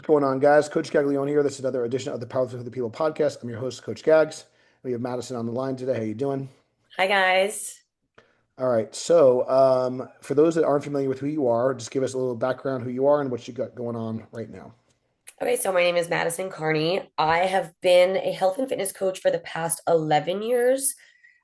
What's going on, guys? Coach Gaglione here. This is another edition of the Powerlifting for the People podcast. I'm your host, Coach Gags. We have Madison on the line today. How you doing? Hi guys. All right. For those that aren't familiar with who you are, just give us a little background who you are and what you got going on right now. Okay, so my name is Madison Kearney. I have been a health and fitness coach for the past 11 years.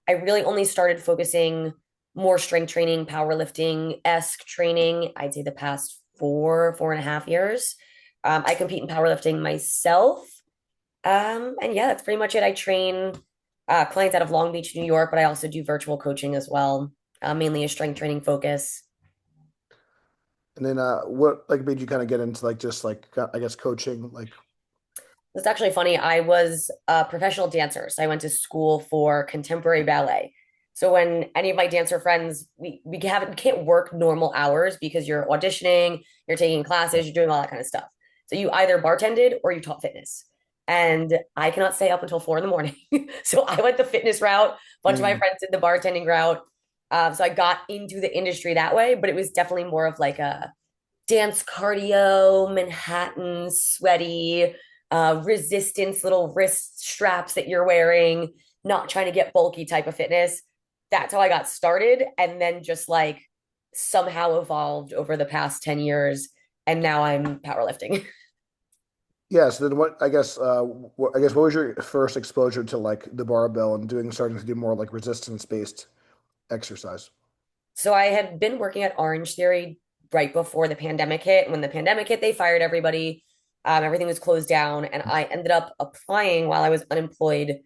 I really only started focusing more strength training, powerlifting-esque training, I'd say the past 4.5 years. I compete in powerlifting myself. And yeah, that's pretty much it. I train clients out of Long Beach, New York, but I also do virtual coaching as well, mainly a strength training focus. And then what made you kind of get into I guess coaching? It's actually funny. I was a professional dancer, so I went to school for contemporary ballet. So when any of my dancer friends, we can't work normal hours because you're auditioning, you're taking classes, you're doing all that kind of stuff. So you either bartended or you taught fitness. And I cannot stay up until 4 in the morning. So I went the fitness route. A bunch of my Mm, friends did the bartending route. So I got into the industry that way, but it was definitely more of like a dance cardio, Manhattan, sweaty, resistance, little wrist straps that you're wearing, not trying to get bulky type of fitness. That's how I got started. And then just like somehow evolved over the past 10 years. And now I'm powerlifting. yeah. So then what was your first exposure to like the barbell and starting to do more like resistance based exercise? So I had been working at Orange Theory right before the pandemic hit. When the pandemic hit, they fired everybody. Everything was closed down, and I ended up applying while I was unemployed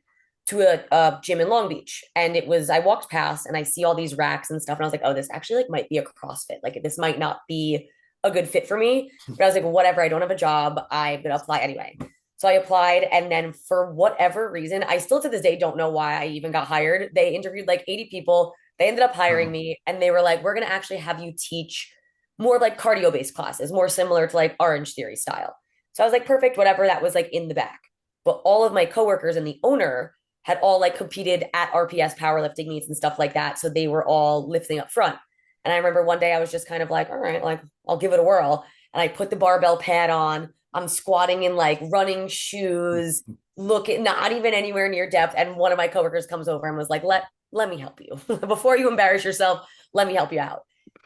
to a gym in Long Beach. And it was I walked past and I see all these racks and stuff, and I was like, oh, this actually like might be a CrossFit. Like this might not be a good fit for me. But I was like, whatever. I don't have a job. I'm gonna apply anyway. So I applied, and then for whatever reason, I still to this day don't know why I even got hired. They interviewed like 80 people. They ended up hiring Wow. me, and they were like, we're going to actually have you teach more like cardio based classes, more similar to like Orange Theory style. So I was like, perfect, whatever. That was like in the back. But all of my coworkers and the owner had all like competed at RPS powerlifting meets and stuff like that. So they were all lifting up front. And I remember one day I was just kind of like, all right, like I'll give it a whirl. And I put the barbell pad on. I'm squatting in like running shoes, looking not even anywhere near depth. And one of my coworkers comes over and was like, let me help you. Before you embarrass yourself, let me help you out.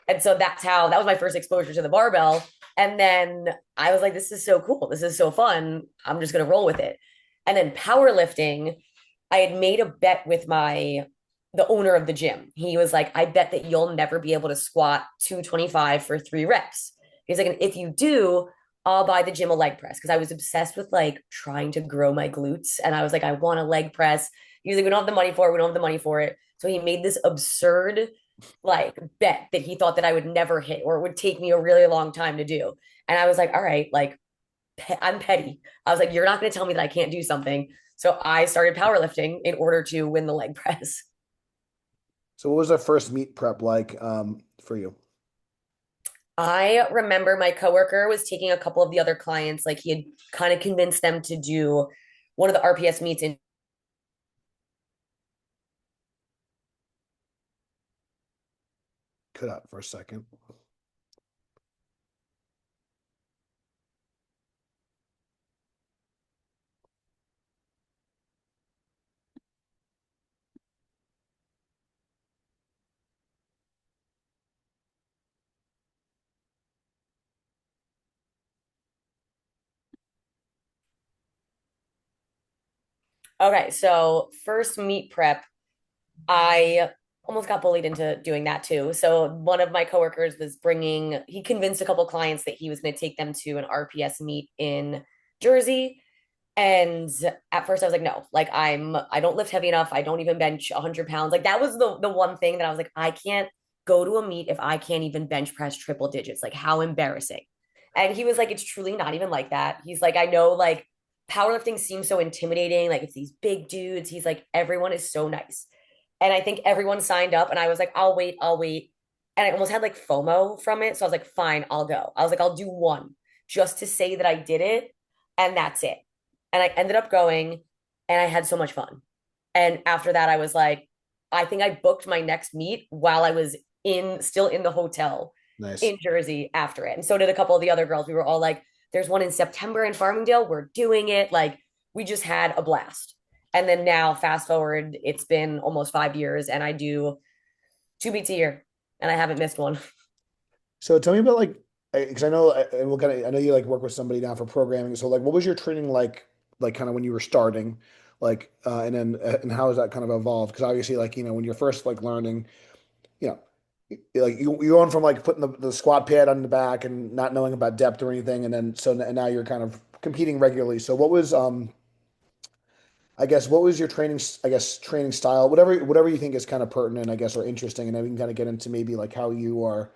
And so that was my first exposure to the barbell. And then I was like, this is so cool. This is so fun. I'm just going to roll with it. And then powerlifting, I had made a bet with the owner of the gym. He was like, I bet that you'll never be able to squat 225 for 3 reps. He's like, and if you do, I'll buy the gym a leg press because I was obsessed with like trying to grow my glutes. And I was like, I want a leg press. He was like, we don't have the money for it. We don't have the money for it. So he made this absurd like bet that he thought that I would never hit or it would take me a really long time to do. And I was like, all right, like I'm petty. I was like, you're not going to tell me that I can't do something. So I started powerlifting in order to win the leg press. So what was the first meet prep like for you? I remember my coworker was taking a couple of the other clients, like he had kind of convinced them to do one of the RPS meets in. Cut out for a second. Okay, so first meet prep, I almost got bullied into doing that too. So one of my coworkers he convinced a couple clients that he was going to take them to an RPS meet in Jersey. And at first I was like, no, like I don't lift heavy enough. I don't even bench 100 pounds. Like that was the one thing that I was like, I can't go to a meet if I can't even bench press triple digits. Like how embarrassing. And he was like, it's truly not even like that. He's like, I know like powerlifting seems so intimidating. Like it's these big dudes. He's like, everyone is so nice. And I think everyone signed up and I was like, I'll wait, I'll wait. And I almost had like FOMO from it. So I was like, fine, I'll go. I was like, I'll do one just to say that I did it. And that's it. And I ended up going and I had so much fun. And after that, I was like, I think I booked my next meet while I was still in the hotel Nice. in Jersey after it. And so did a couple of the other girls. We were all like, There's one in September in Farmingdale. We're doing it. Like we just had a blast. And then now, fast forward, it's been almost 5 years, and I do 2 meets a year, and I haven't missed one. So tell me about like, because I know, and we'll kind of, I know you like work with somebody now for programming. So like, what was your training like kind of when you were starting, like, and then and how has that kind of evolved? Because obviously, like, when you're first like learning, you know, like you going from like putting the squat pad on the back and not knowing about depth or anything, and then and now you're kind of competing regularly. So what was I guess what was your training I guess training style, whatever you think is kind of pertinent, I guess, or interesting, and then we can kind of get into maybe like how you are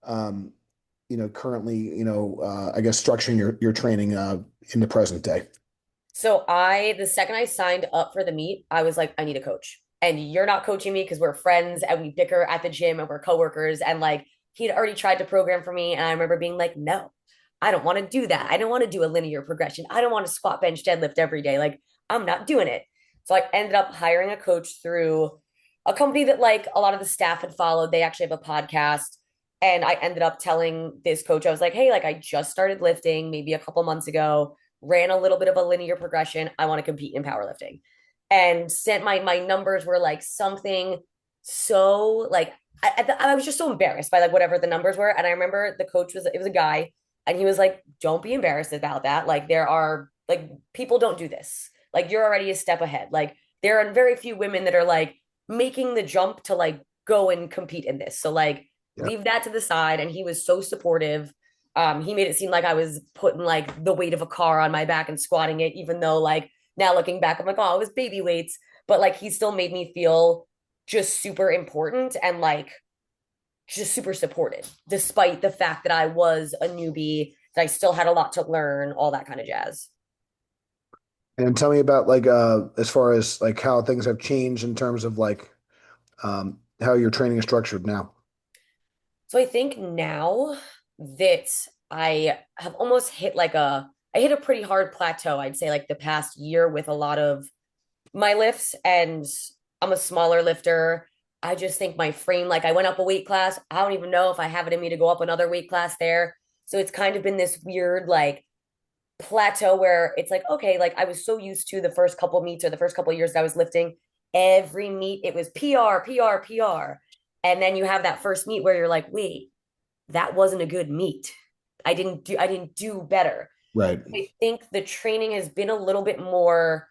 um currently, I guess structuring your training in the present day. So the second I signed up for the meet, I was like, I need a coach. And you're not coaching me because we're friends and we bicker at the gym and we're coworkers. And like he'd already tried to program for me. And I remember being like, no, I don't want to do that. I don't want to do a linear progression. I don't want to squat, bench, deadlift every day. Like I'm not doing it. So I ended up hiring a coach through a company that like a lot of the staff had followed. They actually have a podcast. And I ended up telling this coach, I was like, hey, like I just started lifting maybe a couple months ago, ran a little bit of a linear progression. I want to compete in powerlifting. And sent my numbers were like something so like I was just so embarrassed by like whatever the numbers were. And I remember the coach it was a guy, and he was like, don't be embarrassed about that. Like there are like people don't do this. Like you're already a step ahead. Like there are very few women that are like making the jump to like go and compete in this. So like Yeah. leave that to the side. And he was so supportive. He made it seem like I was putting like the weight of a car on my back and squatting it, even though like now looking back, I'm like, oh, it was baby weights. But like he still made me feel just super important and like just super supported, despite the fact that I was a newbie, that I still had a lot to learn, all that kind of jazz. And tell me about like as far as like how things have changed in terms of like how your training is structured now. So I think now that I have almost hit I hit a pretty hard plateau, I'd say like the past year with a lot of my lifts, and I'm a smaller lifter. I just think my frame, like I went up a weight class. I don't even know if I have it in me to go up another weight class there. So it's kind of been this weird like plateau where it's like, okay, like I was so used to the first couple meets or the first couple years that I was lifting, every meet it was PR, PR, PR. And then you have that first meet where you're like, wait, that wasn't a good meet. I didn't do better. Right. I think the training has been a little bit more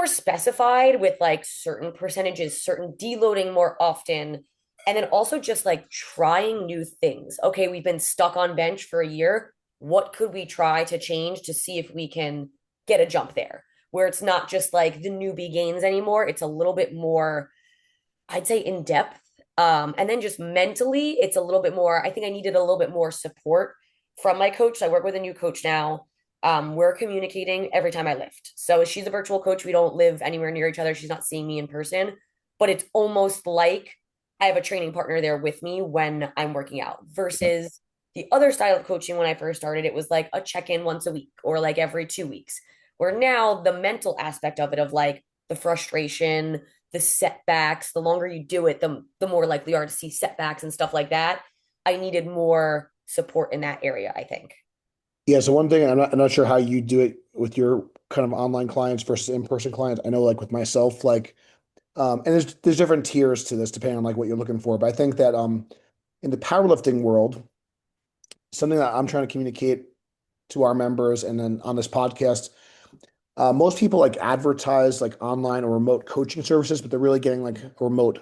specified with like certain percentages, certain deloading more often, and then also just like trying new things. Okay, we've been stuck on bench for a year. What could we try to change to see if we can get a jump there? Where it's not just like the newbie gains anymore. It's a little bit more, I'd say, in depth. And then just mentally, it's a little bit more. I think I needed a little bit more support from my coach. I work with a new coach now. We're communicating every time I lift. So she's a virtual coach. We don't live anywhere near each other. She's not seeing me in person, but it's almost like I have a training partner there with me when I'm working out versus the other style of coaching when I first started. It was like a check in once a week or like every 2 weeks, where now the mental aspect of it, of like the frustration, the setbacks, the longer you do it, the more likely you are to see setbacks and stuff like that. I needed more support in that area, I think. Yeah, so one thing I'm not sure how you do it with your kind of online clients versus in-person clients. I know like with myself, like and there's different tiers to this depending on like what you're looking for. But I think that in the powerlifting world, something that I'm trying to communicate to our members and then on this podcast, most people like advertise like online or remote coaching services, but they're really getting like a remote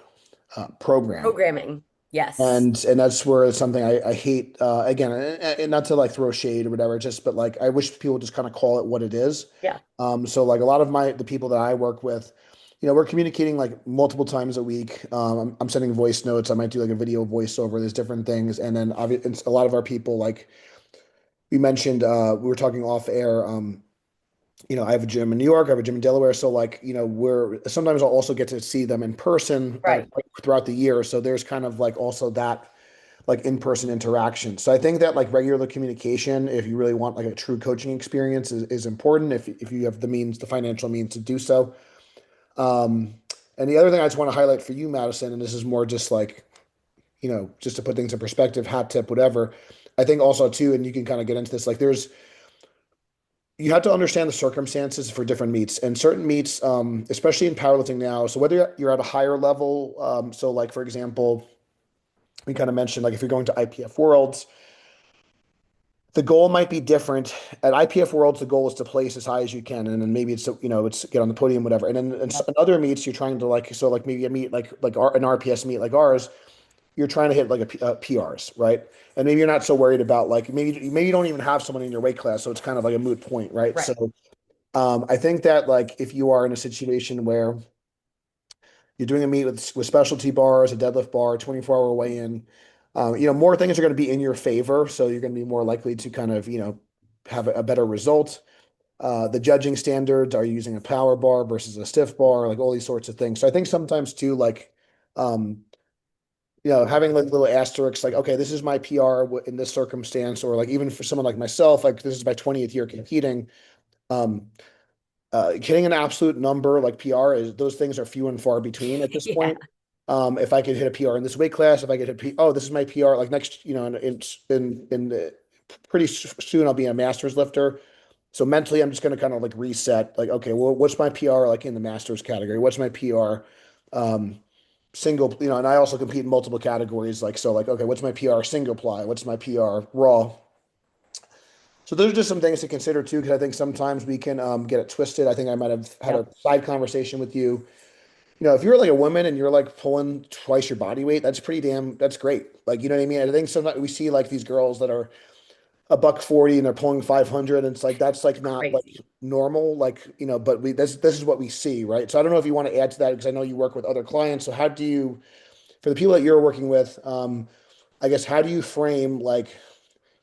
program. Programming. Yes. And that's where it's something I hate. Again, and not to like throw shade or whatever, just but like I wish people just kind of call it what it is. Yeah. So like a lot of the people that I work with, we're communicating like multiple times a week. I'm sending voice notes. I might do like a video voiceover. There's different things, and then obviously a lot of our people, like we mentioned, we were talking off air. I have a gym in New York, I have a gym in Delaware. So like, we're sometimes I'll also get to see them in person Right. throughout the year. So there's kind of like also that like in-person interaction. So I think that like regular communication, if you really want like a true coaching experience, is important if you have the means, the financial means to do so. Um, and the other thing I just want to highlight for you, Madison, and this is more just like, just to put things in perspective, hat tip, whatever. I think also too, and you can kind of get into this, like you have to understand the circumstances for different meets and certain meets, especially in powerlifting now. So whether you're at a higher level, so like for example, we kind of mentioned like if you're going to IPF Worlds, the goal might be different. At IPF Worlds, the goal is to place as high as you can, and then maybe it's get on the podium, whatever. And then in other meets, you're trying to like maybe a meet an RPS meet like ours, you're trying to hit like PRs, right? And maybe you're not so worried about like maybe you don't even have someone in your weight class, so it's kind of like a moot point, right? Right. So I think that like if you are in a situation where you're doing a meet with specialty bars, a deadlift bar, 24-hour weigh-in, more things are going to be in your favor, so you're going to be more likely to kind of have a better result. The judging standards, are you using a power bar versus a stiff bar, like all these sorts of things. So I think sometimes too, like um, having like little asterisks, like, okay, this is my PR in this circumstance, or like even for someone like myself, like this is my 20th year competing. Um, Hitting an absolute number like PR is those things are few and far between at this Yeah. point. If I could hit a PR in this weight class, if I could oh, this is my PR. Like next, pretty soon I'll be a master's lifter. So mentally, I'm just going to kind of like reset. Like, okay, well, what's my PR like in the masters category? What's my PR? Um, Single, and I also compete in multiple categories. Like, so, like, okay, what's my PR single ply? What's my PR raw? So those are just some things to consider too, because I think sometimes we can get it twisted. I think I might have had a Yep. side conversation with you. If you're like a woman and you're like pulling twice your body weight, that's great. Like, you know what I mean? I think sometimes we see like these girls that are a buck 40 and they're pulling 500, and it's like that's like not like Crazy. normal, like, but this is what we see, right? So I don't know if you want to add to that because I know you work with other clients. So how do you, for the people that you're working with, I guess, how do you frame like,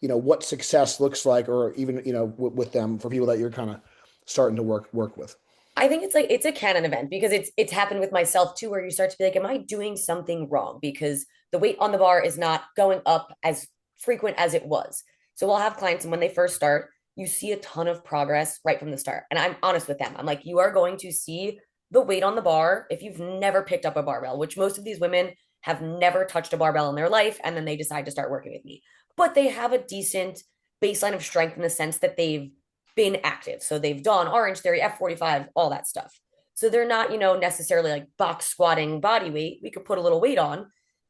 what success looks like, or even, with them for people that you're kind of starting to work with? I think it's like it's a canon event because it's happened with myself too, where you start to be like, am I doing something wrong? Because the weight on the bar is not going up as frequent as it was. So we'll have clients, and when they first start, you see a ton of progress right from the start. And I'm honest with them. I'm like, you are going to see the weight on the bar if you've never picked up a barbell, which most of these women have never touched a barbell in their life, and then they decide to start working with me. But they have a decent baseline of strength in the sense that they've been active. So they've done Orange Theory, F45, all that stuff. So they're not, necessarily like box squatting body weight. We could put a little weight on,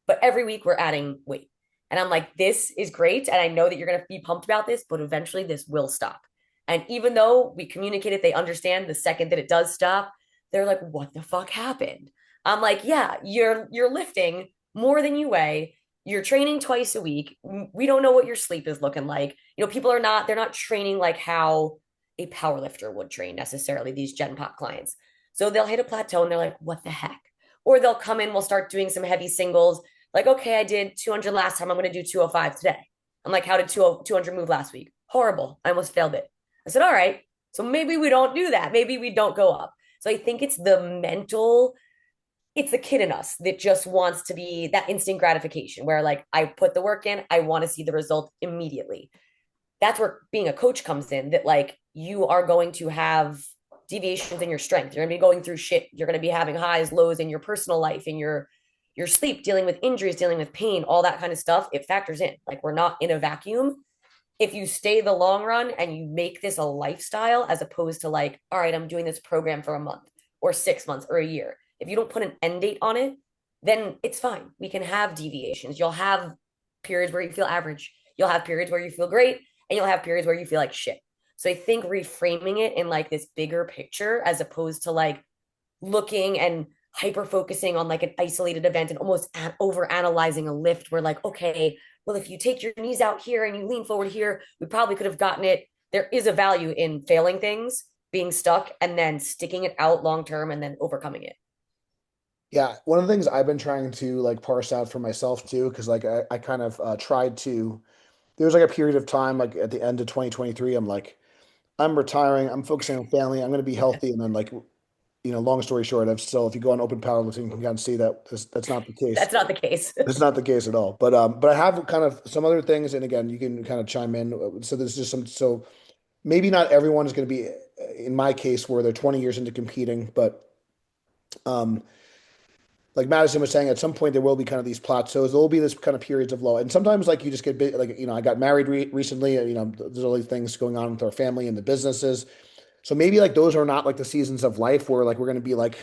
but every week we're adding weight. And I'm like, this is great. And I know that you're going to be pumped about this, but eventually this will stop. And even though we communicate it, they understand the second that it does stop, they're like, what the fuck happened? I'm like, yeah, you're lifting more than you weigh. You're training twice a week. We don't know what your sleep is looking like. People are not, they're not training like how a power lifter would train necessarily, these Gen Pop clients. So they'll hit a plateau and they're like, what the heck? Or they'll come in, we'll start doing some heavy singles. Like, okay, I did 200 last time. I'm going to do 205 today. I'm like, how did 200 move last week? Horrible. I almost failed it. I said, all right. So maybe we don't do that. Maybe we don't go up. So I think it's the kid in us that just wants to be that instant gratification where like I put the work in, I want to see the result immediately. That's where being a coach comes in, that like you are going to have deviations in your strength. You're going to be going through shit. You're going to be having highs, lows in your personal life, in your sleep, dealing with injuries, dealing with pain, all that kind of stuff. It factors in. Like we're not in a vacuum. If you stay the long run and you make this a lifestyle as opposed to like, all right, I'm doing this program for a month or 6 months or a year. If you don't put an end date on it, then it's fine. We can have deviations. You'll have periods where you feel average. You'll have periods where you feel great, and you'll have periods where you feel like shit. So I think reframing it in like this bigger picture as opposed to like looking and hyper focusing on like an isolated event and almost over analyzing a lift where like, okay, well, if you take your knees out here and you lean forward here, we probably could have gotten it. There is a value in failing things, being stuck, and then sticking it out long term and then overcoming it. Yeah, one of the things I've been trying to like parse out for myself too, because like I kind of tried to. There was like a period of time, like at the end of 2023, I'm like, I'm retiring, I'm focusing on family, I'm going to be healthy, and then like, long story short, I've still, if you go on open powerlifting, you can kind of see that that's not the case. That's not the case. It's not the case at all. But I have kind of some other things, and again, you can kind of chime in. So there's just some. So maybe not everyone is going to be in my case where they're 20 years into competing, but um, like Madison was saying, at some point there will be kind of these plateaus. There will be this kind of periods of low, and sometimes like you just get bit. Like I got married recently. There's all these things going on with our family and the businesses. So maybe like those are not like the seasons of life where like we're going to be like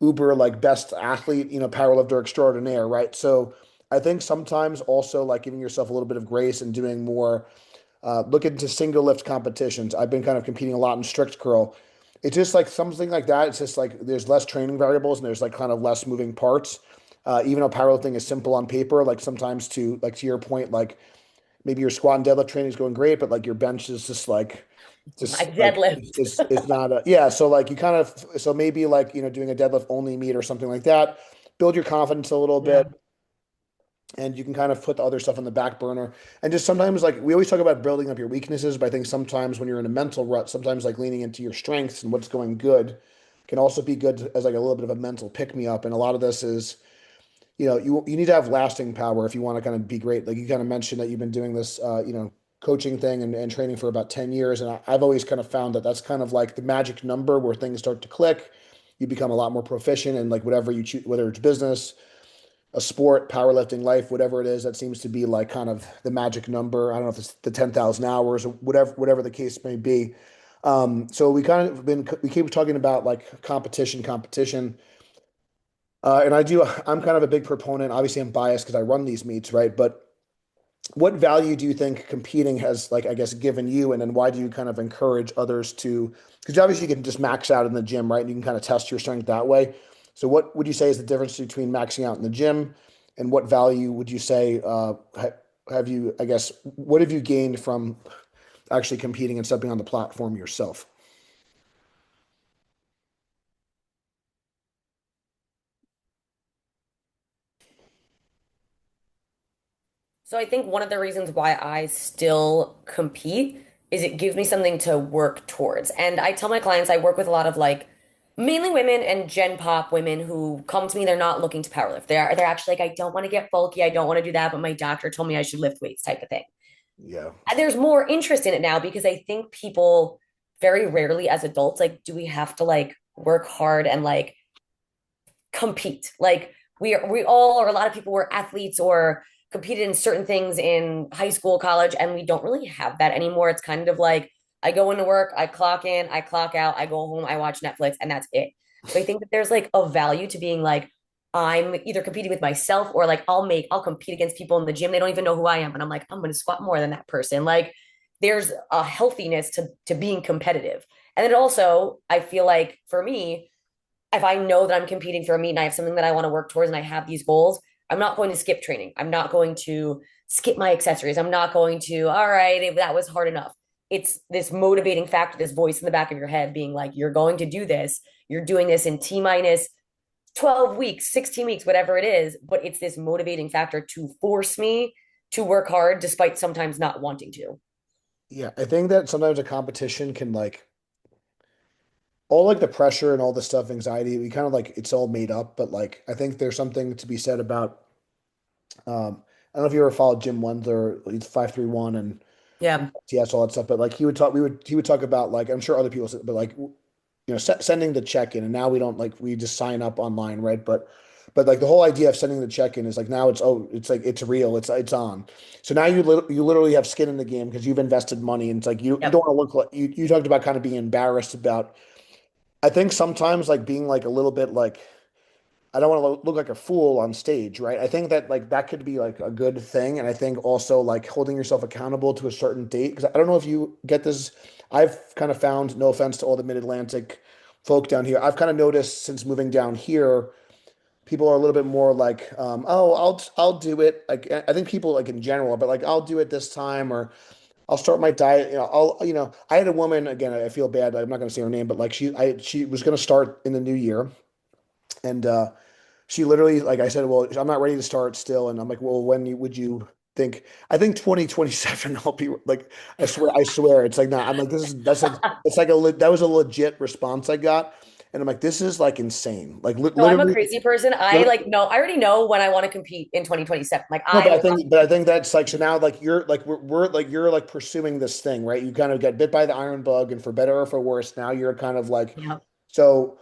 uber like best athlete, powerlifter extraordinaire, right? So I think sometimes also like giving yourself a little bit of grace and doing more look into single lift competitions. I've been kind of competing a lot in strict curl. It's just like something like that. It's just like there's less training variables and there's like kind of less moving parts. Even though powerlifting is simple on paper, like sometimes to your point, like maybe your squat and deadlift training is going great, but like your bench is My just like deadlift. it's not a yeah. So like you kind of so maybe like doing a deadlift only meet or something like that. Build your confidence a little Yeah. bit and you can kind of put the other stuff on the back burner. And just sometimes, like we always talk about building up your weaknesses, but I think sometimes when you're in a mental rut, sometimes like leaning into your strengths and what's going good can also be good as like a little bit of a mental pick me up. And a lot of this is, you need to have lasting power if you want to kind of be great. Like you kind of mentioned that you've been doing this, coaching thing and training for about 10 years. And I've always kind of found that that's kind of like the magic number where things start to click. You become a lot more proficient in like whatever you choose, whether it's business, a sport, powerlifting, life, whatever it is, that seems to be like kind of the magic number. I don't know if it's the 10,000 hours or whatever the case may be. So we keep talking about like competition. I'm kind of a big proponent. Obviously, I'm biased because I run these meets, right? But what value do you think competing has, like, I guess, given you? And then why do you kind of encourage others to, because obviously you can just max out in the gym, right? And you can kind of test your strength that way. So what would you say is the difference between maxing out in the gym and what value would you say, have you, I guess, what have you gained from actually competing and stepping on the platform yourself? So I think one of the reasons why I still compete is it gives me something to work towards. And I tell my clients I work with a lot of like mainly women and Gen Pop women who come to me, they're not looking to powerlift. They're actually like, I don't want to get bulky, I don't want to do that, but my doctor told me I should lift weights type of thing. Yeah. And there's more interest in it now because I think people very rarely as adults, like, do we have to like work hard and like compete. Like we all or a lot of people were athletes or competed in certain things in high school, college, and we don't really have that anymore. It's kind of like I go into work, I clock in, I clock out, I go home, I watch Netflix, and that's it. So I think that there's like a value to being like I'm either competing with myself or like I'll compete against people in the gym. They don't even know who I am. And I'm like, I'm gonna squat more than that person. Like there's a healthiness to being competitive. And then also I feel like for me, if I know that I'm competing for a meet and I have something that I want to work towards and I have these goals, I'm not going to skip training. I'm not going to skip my accessories. I'm not going to, all right, that was hard enough. It's this motivating factor, this voice in the back of your head being like, you're going to do this. You're doing this in T minus 12 weeks, 16 weeks, whatever it is. But it's this motivating factor to force me to work hard despite sometimes not wanting to. Yeah. I think that sometimes a competition can like all like the pressure and all the stuff, anxiety, we kind of like it's all made up, but like I think there's something to be said about I don't know if you ever followed Jim Wendler, he's 531 and Yeah. yes, all that stuff, but like he would talk about like I'm sure other people said, but like sending the check-in and now we don't like we just sign up online, right? But like the whole idea of sending the check-in is like now it's like it's real, it's on. So now you literally have skin in the game because you've invested money and it's like you Yep. don't want to look like you talked about kind of being embarrassed about I think sometimes like being like a little bit like I don't want to look like a fool on stage, right? I think that like that could be like a good thing, and I think also like holding yourself accountable to a certain date because I don't know if you get this. I've kind of found, no offense to all the Mid-Atlantic folk down here, I've kind of noticed since moving down here, people are a little bit more like, oh, I'll do it. Like I think people like in general, but like I'll do it this time or I'll start my diet. I had a woman again. I feel bad. I'm not going to say her name, but like she was going to start in the new year, and she literally, like I said, well, I'm not ready to start still. And I'm like, well, would you think? I think 2027, I'll be like, I swear. It's like, nah, I'm like, that's like, it's like that was a legit response I got. And I'm like, this is like insane. Like No, I'm a literally, crazy person. I like no, I already know when I want to compete in 2027. Like no, I want but I to think compete. that's like, so now like you're like, we're like, you're like pursuing this thing, right? You kind of get bit by the iron bug and for better or for worse, now you're kind of like, Yeah. so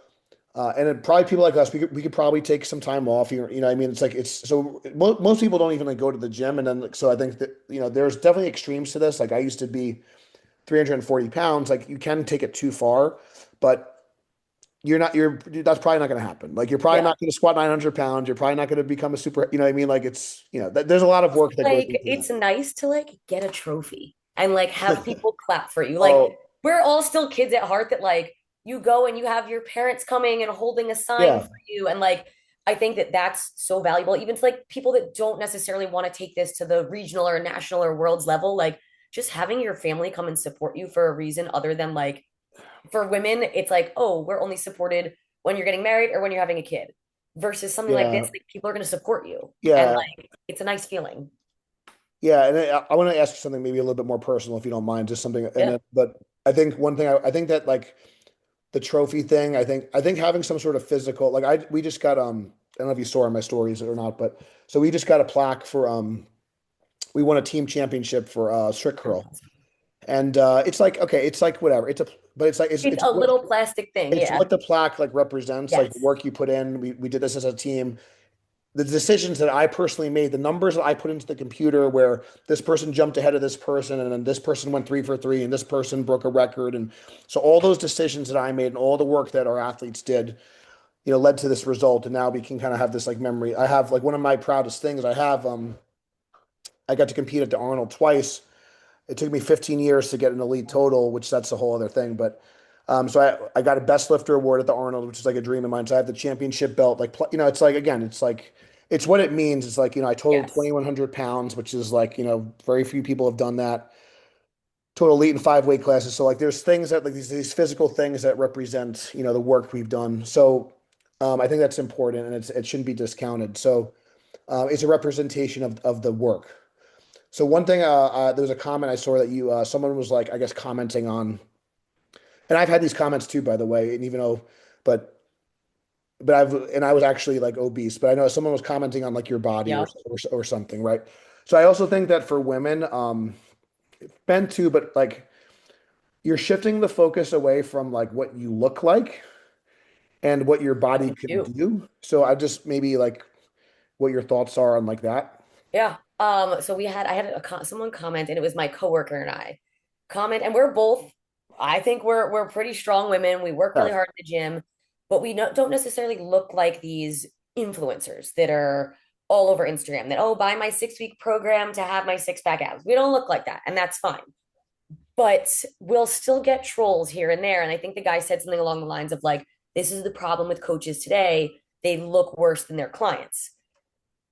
And it, probably people like us, we could probably take some time off. You know, what I mean, it's like it's so most people don't even like go to the gym, and then like, so I think that there's definitely extremes to this. Like I used to be 340 pounds. Like you can take it too far, but you're that's probably not going to happen. Like you're probably Yeah. not going to squat 900 pounds. You're probably not going to become a super. You know what I mean? Like it's there's a lot of work that goes Like into that. it's nice to like get a trophy and like have people clap for you. Like Oh we're all still kids at heart that like you go and you have your parents coming and holding a sign yeah, for you and like I think that that's so valuable even to like people that don't necessarily want to take this to the regional or national or world's level like just having your family come and support you for a reason other than like for women it's like oh we're only supported when you're getting married or when you're having a kid versus something like this yeah, like people are going to support you and yeah, like it's a nice feeling. yeah. And I want to ask you something maybe a little bit more personal, if you don't mind, just something. And Yeah. then, but I think one thing I think that like the trophy thing, I think having some sort of physical, like we just got I don't know if you saw in my stories or not, but so we just got a plaque for we won a team championship for strict Oh, curl. And it's like okay, it's like whatever. It's a but it's like it's a little plastic thing. it's Yeah. what the plaque like represents, like the Yes. work you put in. We did this as a team. The decisions that I personally made, the numbers that I put into the computer, where this person jumped ahead of this person, and then this person went 3 for 3, and this person broke a record, and so all those decisions that I made and all the work that our athletes did, led to this result. And now we can kind of have this like memory. I have like one of my proudest things. I got to compete at the Arnold twice. It took me 15 years to get an elite total, which that's a whole other thing. But so I got a best lifter award at the Arnold, which is like a dream of mine. So I have the championship belt. Like, it's like, again, it's like, it's what it means. It's like, I totaled Yes. 2,100 pounds, which is like, very few people have done that. Total elite in 5 weight classes. So like, there's things that like these physical things that represent, the work we've done. So I think that's important and it shouldn't be discounted. So it's a representation of the work. So one thing, there was a comment I saw that someone was like, I guess, commenting on, and I've had these comments too, by the way, and even though, but I was actually like obese, but I know someone was commenting on like your body or Yeah. or something, right? So I also think that for women, men too, but like you're shifting the focus away from like what you look like and what your body Me can too. do. So I just maybe like what your thoughts are on like that. Yeah. So I had someone comment, and it was my coworker and I comment, and we're both, I think we're pretty strong women. We work Yeah, really hard in the gym, but we don't necessarily look like these influencers that are all over Instagram that, oh, buy my 6 week program to have my six pack abs. We don't look like that, and that's fine. But we'll still get trolls here and there. And I think the guy said something along the lines of like, this is the problem with coaches today. They look worse than their clients.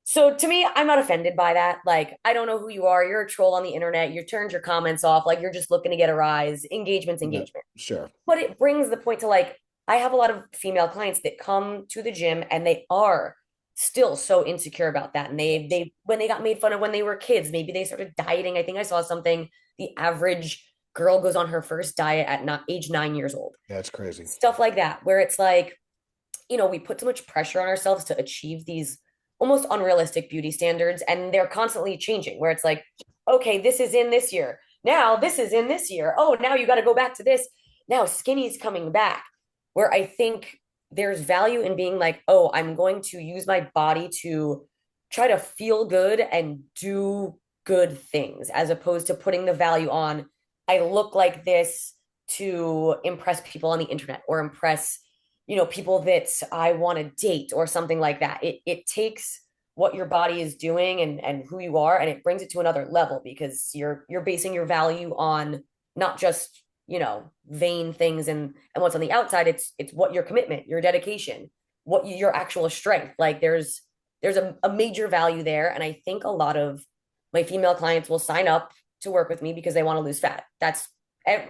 So to me, I'm not offended by that. Like, I don't know who you are. You're a troll on the internet. You turned your comments off. Like, you're just looking to get a rise. Engagement's yeah, engagement. sure. But it brings the point to like, I have a lot of female clients that come to the gym and they are still so insecure about that. And they when they got made fun of when they were kids, maybe they started dieting. I think I saw something. The average girl goes on her first diet at not age 9 years old. Yeah, it's crazy. Stuff like that, where it's like, we put so much pressure on ourselves to achieve these almost unrealistic beauty standards, and they're constantly changing. Where it's like, okay, this is in this year. Now this is in this year. Oh, now you got to go back to this. Now skinny's coming back. Where I think there's value in being like, oh, I'm going to use my body to try to feel good and do good things, as opposed to putting the value on, I look like this to impress people on the internet or impress people that I want to date or something like that. It takes what your body is doing and who you are, and it brings it to another level because you're basing your value on not just vain things and what's on the outside. It's what your commitment, your dedication, your actual strength. Like there's a major value there, and I think a lot of my female clients will sign up to work with me because they want to lose fat. That's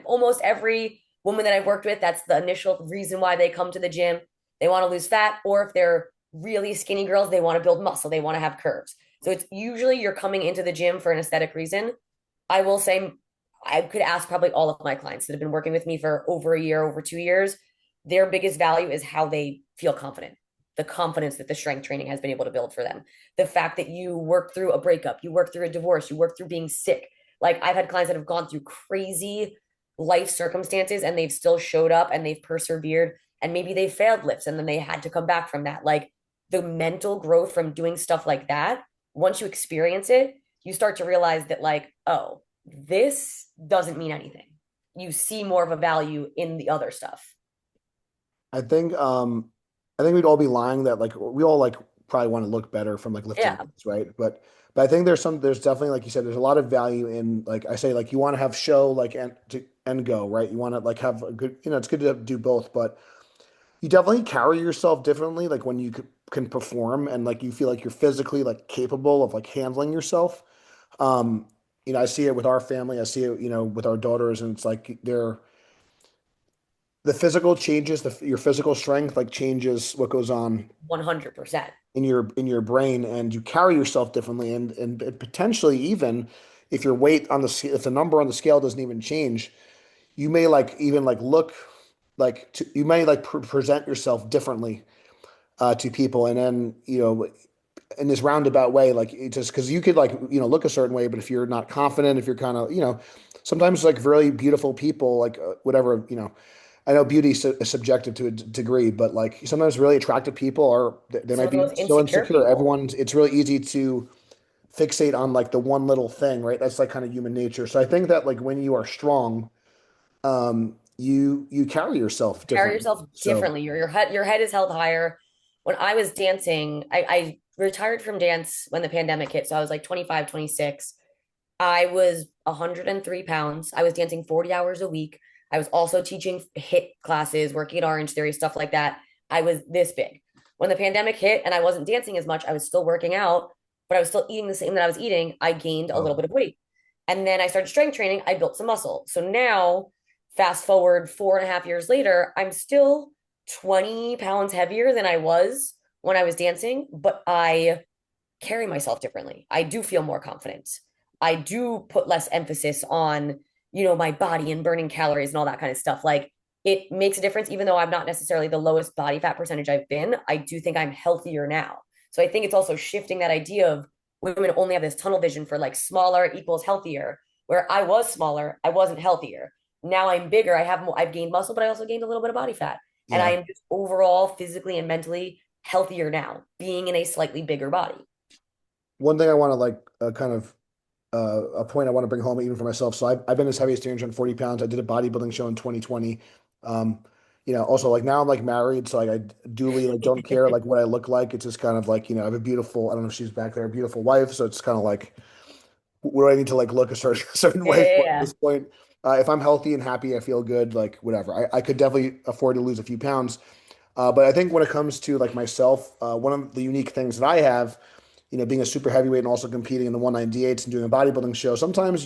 almost every woman that I've worked with, that's the initial reason why they come to the gym. They want to lose fat, or if they're really skinny girls, they want to build muscle, they want to have curves. So it's usually you're coming into the gym for an aesthetic reason. I will say, I could ask probably all of my clients that have been working with me for over a year, over 2 years, their biggest value is how they feel confident. The confidence that the strength training has been able to build for them. The fact that you work through a breakup, you work through a divorce, you work through being sick. Like I've had clients that have gone through crazy life circumstances and they've still showed up and they've persevered and maybe they failed lifts and then they had to come back from that. Like the mental growth from doing stuff like that, once you experience it, you start to realize that, like, oh, this doesn't mean anything. You see more of a value in the other stuff. I think I think we'd all be lying that like we all like probably want to look better from like lifting Yeah, weights, right? But I think there's definitely like you said there's a lot of value in like I say like you want to have show like and go, right? You want to like have a good, it's good to do both, but you definitely carry yourself differently like when you can perform and like you feel like you're physically like capable of like handling yourself. Um, I see it with our family, I see it, with our daughters, and it's like the physical changes, your physical strength like changes what goes on 100%. in your brain, and you carry yourself differently, and potentially even if your weight on if the number on the scale doesn't even change, you may like even like look like you may like present yourself differently to people, and then in this roundabout way, like it just because you could like look a certain way, but if you're not confident, if you're kind of sometimes like really beautiful people like whatever. I know beauty is subjective to a degree, but like sometimes really attractive people are they Some might of the be most so insecure insecure. people. It's really easy to fixate on like the one little thing, right? That's like kind of human nature. So I think that like when you are strong, you carry yourself Carry differently. yourself So differently. Your head is held higher. When I was dancing, I retired from dance when the pandemic hit. So I was like 25, 26. I was 103 pounds. I was dancing 40 hours a week. I was also teaching hit classes, working at Orange Theory, stuff like that. I was this big. When the pandemic hit and I wasn't dancing as much, I was still working out, but I was still eating the same that I was eating. I gained a little oh, bit of weight. And then I started strength training. I built some muscle. So now, fast forward 4.5 years later, I'm still 20 pounds heavier than I was when I was dancing, but I carry myself differently. I do feel more confident. I do put less emphasis on, my body and burning calories and all that kind of stuff. Like it makes a difference, even though I'm not necessarily the lowest body fat percentage I've been. I do think I'm healthier now. So I think it's also shifting that idea of women only have this tunnel vision for like smaller equals healthier, where I was smaller, I wasn't healthier. Now I'm bigger, I have more, I've gained muscle, but I also gained a little bit of body fat. And I yeah. am just overall physically and mentally healthier now, being in a slightly bigger body. One thing I want to like kind of a point I want to bring home even for myself. So I've been as heavy as 340 pounds. I did a bodybuilding show in 2020. Also like now I'm like married, so like I duly like don't care like what I look like. It's just kind of like, I have a beautiful, I don't know if she's back there, a beautiful wife. So it's kind of like, what do I need to like look a certain certain Yeah, way yeah, for at yeah. this point? If I'm healthy and happy, I feel good, like whatever. I could definitely afford to lose a few pounds. But I think when it comes to like myself, one of the unique things that I have, being a super heavyweight and also competing in the 198s and doing a bodybuilding show, sometimes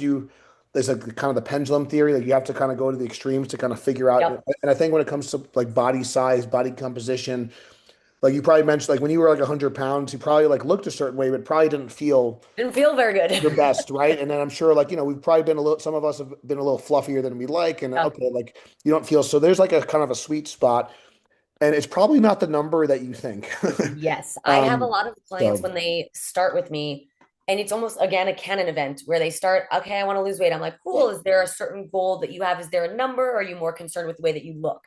there's like kind of the pendulum theory, like you have to kind of go to the extremes to kind of figure out. Yep. And I think when it comes to like body size, body composition, like you probably mentioned, like when you were like 100 pounds, you probably like looked a certain way, but probably didn't feel Didn't feel very good. your best, right? And then I'm sure like, we've probably been a little, some of us have been a little fluffier than we like. And Yeah. okay, like you don't feel, so there's like a kind of a sweet spot, and it's probably not the number that you think. Yes. I have a Um, lot of clients so when they start with me, and it's almost again a canon event where they start, okay, I want to lose weight. I'm like, cool. Is there a certain goal that you have? Is there a number? Or are you more concerned with the way that you look?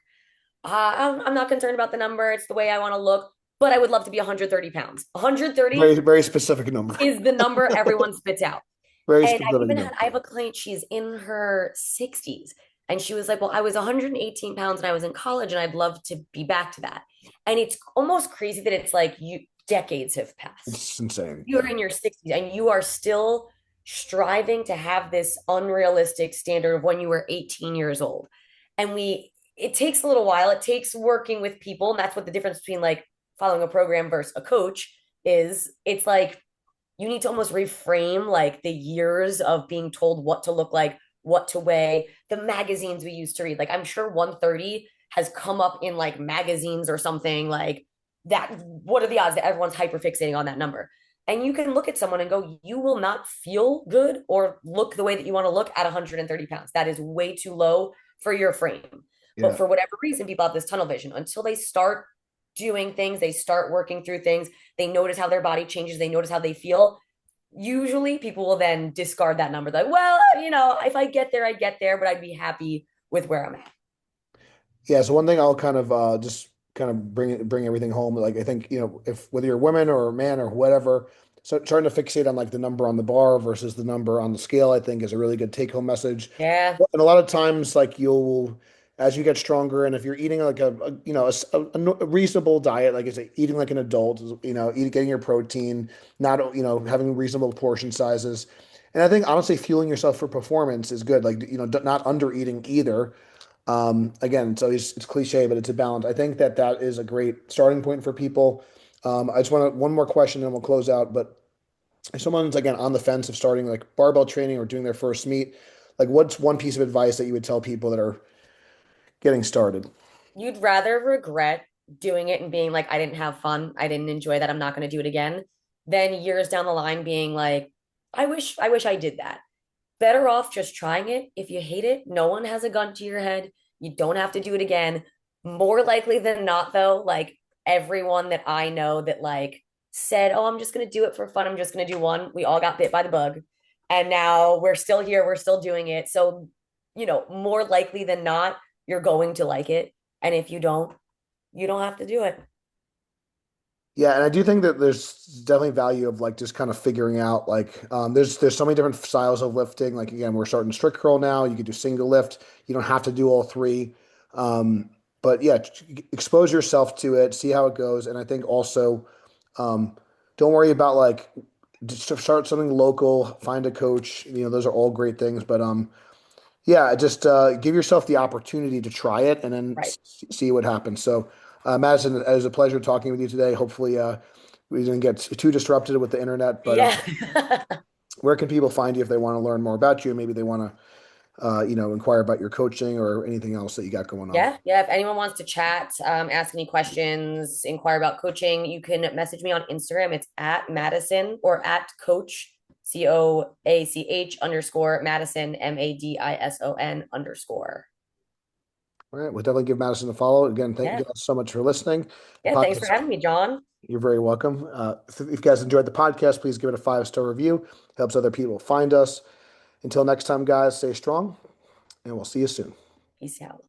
I'm not concerned about the number. It's the way I want to look, but I would love to be 130 pounds. 130 very, very specific number. is the number everyone spits out. Very And specific number. I have a client, she's in her 60s. And she was like, well, I was 118 pounds and I was in college and I'd love to be back to that. And it's almost crazy that it's like decades have passed. It's insane. You're Yeah. in your 60s and you are still striving to have this unrealistic standard of when you were 18 years old. And it takes a little while. It takes working with people. And that's what the difference between like following a program versus a coach is. It's like you need to almost reframe like the years of being told what to look like, what to weigh, the magazines we used to read. Like I'm sure 130 has come up in like magazines or something like that. What are the odds that everyone's hyper fixating on that number? And you can look at someone and go, you will not feel good or look the way that you want to look at 130 pounds. That is way too low for your frame. But Yeah. for whatever reason, people have this tunnel vision until they start doing things, they start working through things, they notice how their body changes, they notice how they feel. Usually people will then discard that number. Like, well, if I get there, I get there, but I'd be happy with where I'm at. Yeah, so one thing I'll kind of just kind of bring everything home. Like I think, if whether you're a woman or a man or whatever, so trying to fixate on like the number on the bar versus the number on the scale, I think is a really good take home message. Yeah. And a lot of times, like you'll as you get stronger, and if you're eating like a reasonable diet, like it's eating like an adult, getting your protein, not having reasonable portion sizes, and I think honestly fueling yourself for performance is good. Like not under eating either. Again, it's cliche, but it's a balance. I think that is a great starting point for people. I just want one more question, and we'll close out. But if someone's again on the fence of starting like barbell training or doing their first meet, like what's one piece of advice that you would tell people that are getting started? You'd rather regret doing it and being like, I didn't have fun, I didn't enjoy that, I'm not going to do it again, than years down the line being like, I wish I did that. Better off just trying it. If you hate it, no one has a gun to your head. You don't have to do it again. More likely than not, though, like everyone that I know that like said, "Oh, I'm just gonna do it for fun. I'm just gonna do one." We all got bit by the bug, and now we're still here. We're still doing it. So, more likely than not, you're going to like it. And if you don't have to do it. Yeah, and I do think that there's definitely value of like just kind of figuring out like there's so many different styles of lifting. Like again, we're starting strict curl now. You could do single lift. You don't have to do all three. Um, but yeah, expose yourself to it, see how it goes, and I think also don't worry about like just start something local, find a coach. Those are all great things. But yeah, just give yourself the opportunity to try it and then Right. see what happens. So, Madison, it was a pleasure talking with you today. Hopefully, we didn't get too disrupted with the internet, but Yeah. where can people find you if they want to learn more about you? Maybe they want to, inquire about your coaching or anything else that you got going on. Yeah, yeah. If anyone wants to chat, ask any questions, inquire about coaching, you can message me on Instagram. It's at Madison or at Coach COACH underscore Madison MADISON underscore. All right, we'll definitely give Madison a follow. Again, thank you Yeah, guys so much for listening. The yeah. Thanks for podcast, having me, John. you're very welcome. If you guys enjoyed the podcast, please give it a 5-star review. Helps other people find us. Until next time, guys, stay strong, and we'll see you soon. Peace out.